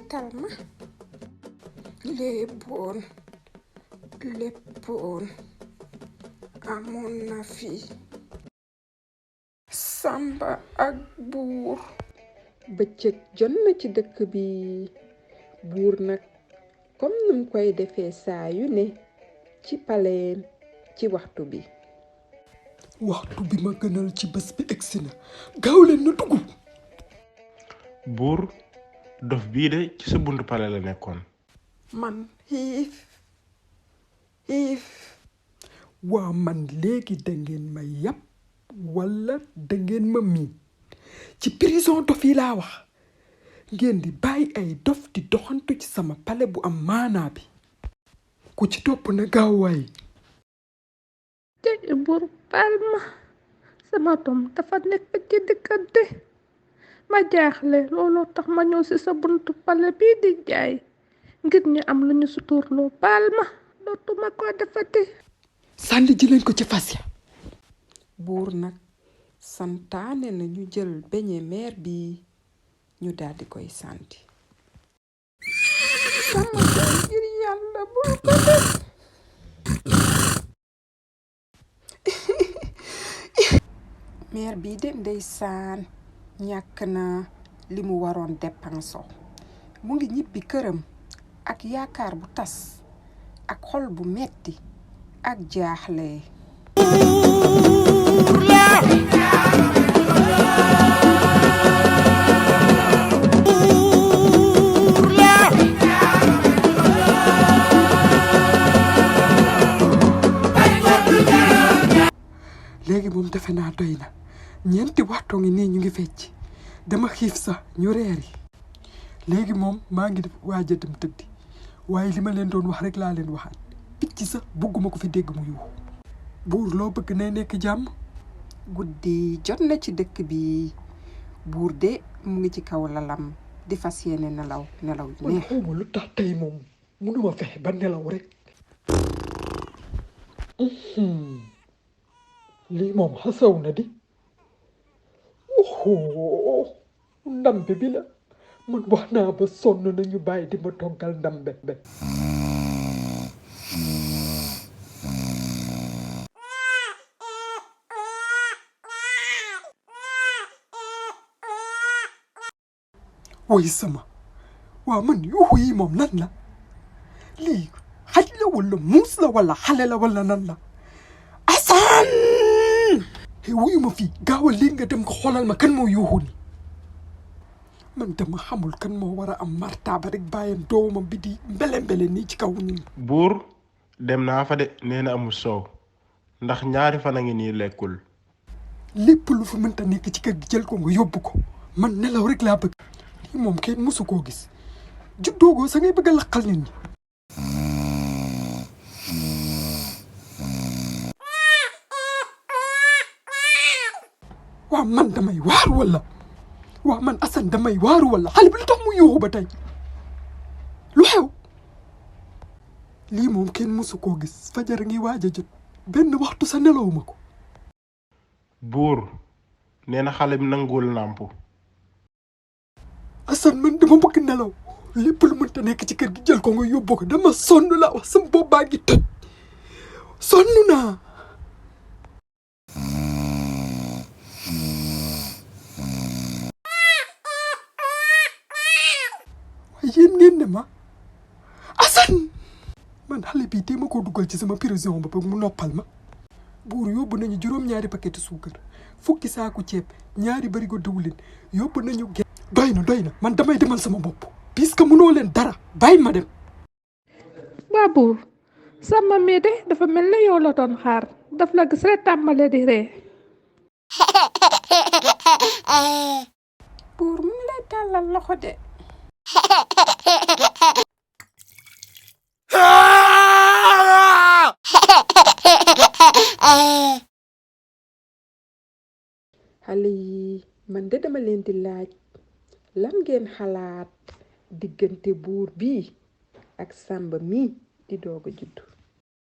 seetal ma léppoon amoon na fi Samba ak Buur. bëccëg jot na ci dëkk bi. Buur nag comme num koy defee saa yu ne ci paleem ci waxtu bi. waxtu bi ma gënal ci bés bi egsi na gaaw leen na dugg. Buur dof bii de ci sa buntu pale la nekkoon. man xiif waa man léegi dangeen ma yàpp walla dangeen ma miin ci prison dof yi laa wax ngeen di bàyyi ay dof di doxantu ci sama pale bu am maanaa bi. ku ci topp na gaaw waay. Buur baal ma sama doom dafa nekk ci diggante ma jaaxle looloo tax ma ñëw ci sa buntu pale bii di jaay ngir ñu am lu ñu suturloo. baal ma dootuma ko defati. sànni ji leen ko ci fas ya. Buur nag santaane na ñu jël beñe meer bi ñu daldi koy sànni. sama doom ngir yàlla bul ko def. meer bi de ndeysaan ñàkk na li mu waroon dépenso. mu ngi ñibbi këram ak yaakaar bu tas ak xol bu metti ak jaaxle. léegi moom defe naa doy na ñeenti waxtu ngi nii ñu ngi fecc dama xiif sax ñu reeri léegi moom maa ngi def waaj a dem tëddi waaye li ma leen doon wax rek laa leen waxaat picc sax bugguma ko fi dégg mu yuuxu. Buur loo bëgg nay nekk jàmm. guddi jot na ci dëkk bi. Buur de mu ngi ci kaw lalam di fas yéene nelaw yu neex. xawma lu tax tey moom mënuma fexe ba nelaw rek. lii moom xasaw na di. ndambe bi la man wax naa ba sonn nañu bàyyi di ma toggal ndambe. woy sama waaw man yuuxu yi moom nan la lii xaj la wala muus la wala xale la wala nan la. Assane wuyu ma fii gaawal lii nga dem ko xoolal ma kan moo yuuxu ni man dama xamul kan moo war a am martaba rek bàyyam doomam bi di mbele nii ci kaw nii. Buur dem naa fa de nee na amul soow ndax ñaari fan a ngi nii lekkul. lépp lu fi mënta nekk ci kër gi jël ko nga yóbbu ko man nelaw rek laa bëgg. lii moom kenn mësu koo gis juddoogoo sa ngay bëgg a laqal nit ñi. waaw man damay waaru walla waaw man Assane damay waaru walla xale bi lu tax mu yuuxu ba tey lu xew. lii moom kenn mësu koo gis fajar ngi waaj a jot benn waxtu sa nelawuma ko. Buur nee na xale bi nanguwul nàmp. Assane man dama bëgg nelaw lépp lu mënta nekk ci kër gi jël ko nga yóbbu ko dama sonn laa wax sama bopp baa ngi toj sonn naa. waaye yéen ngeen ne ma Assane man xale bii te ma ko dugal ci sama prison ba mu noppal ma. Buur yóbbu nañu juróom-ñaari paquet suukar fukki saaku ceeb ñaari barigo diwlin yóbbu nañu doy na man damay demal sama bopp puisque mënoo leen dara bàyyi ma dem. waa Buur sama mii de dafa mel ne yow la doon xaar daf la gis rek tàmbale di ree. Buur mu ngi lay tàllal loxo de. xale yi man de dama leen di laaj lan ngeen xalaat diggante Buur bii ak Samba mii di doog a judd.